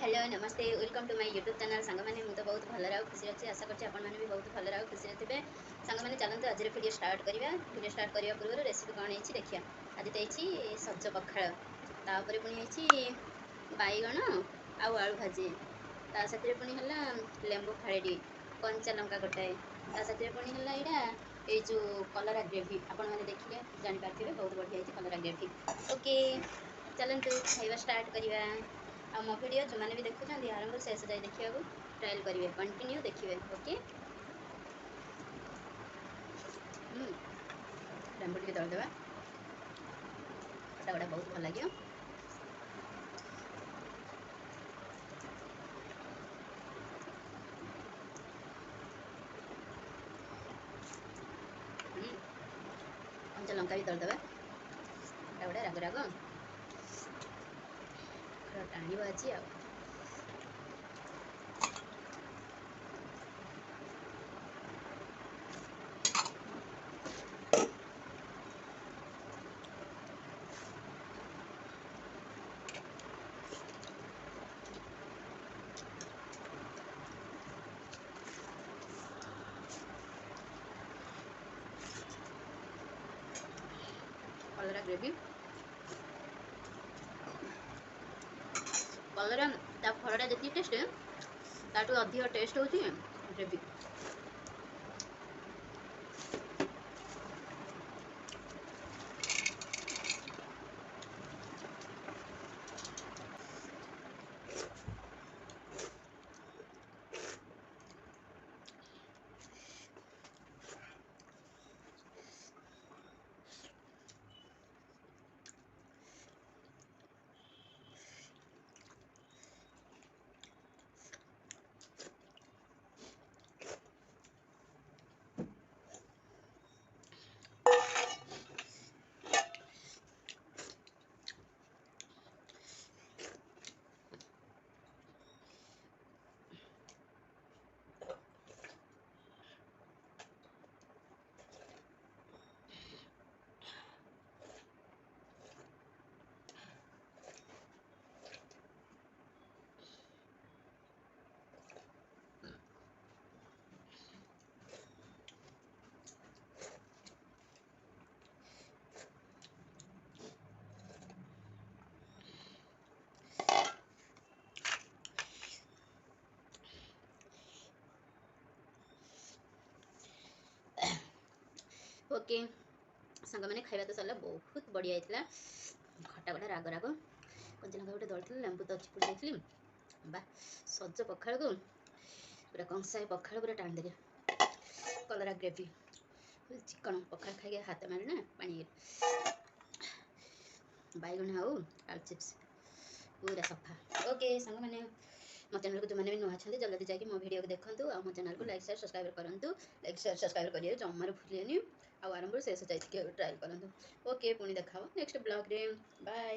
Hello नमस्ते welcome to my YouTube channel song मैंने तो बहुत भल खुशी अच्छी आशा करछि आपण माने भी बहुत भल खुशी थे सांग मैंने चलते आज वीडियो स्टार्ट करवा वीडियो स्टार्ट करने पूर्व रेसिपी कौन है देखिए आज तो सज पखाड़ तापर पुणी बैगण आउ आलू भाजी ताकि पुणी है लेंबू फाड़ी कंचा लंका गोटाए ताकि पुणी है यहाँ ये जो कलरा ग्रेवी आपण मैंने देखिए जापारे बहुत बढ़िया कलरा ग्रेवी ओके चलतु खाଇବା स्टार्ट करवा आ मो वीडियो जो मैंने भी देखुं आरंभ शेष जाए देखा ट्रायल करेंगे कंटिन्यू देखिए ओके लेंबू टे दलदेवा खटा गुड़ा बहुत भल लगे कंचा लंका भी दलदेवा खटा गुड़ा राग राग टाणी आज कलरा ग्रेवी कलरा फलटा जी टेस्ट ताठू अधिक टेस्ट होची ग्रेवी ओके सांग मैंने खाଇବା तो सरला बहुत बढ़िया होता खटा गुड़ा राग राग कंचा लंका गोटे दलती लेंबू तो चिपुड़ी जाइली बा सज पखाड़ को पूरा कंसाए पखाड़ पूरा टाणी देली कलरा ग्रेवी चिकन पखाड़ खाई हाथ मारे ना पानी बैगण आउ आलू चिप्स पूरा सफा ओके सांग मैंने मो चैनल को जो मैंने भी नुआ जल्दी जल्दी जाकि मो वीडियो को देखूँ और मो चैनल को लाइक शेयर सब्सक्राइब करूँ लाइक शेयर सब्सक्राइब करिए जमार भूलेनि आउ आरंभ शेष जाए ट्रायल करूँ ओके पुणी देखा नेक्स्ट ब्लॉग रे बाय।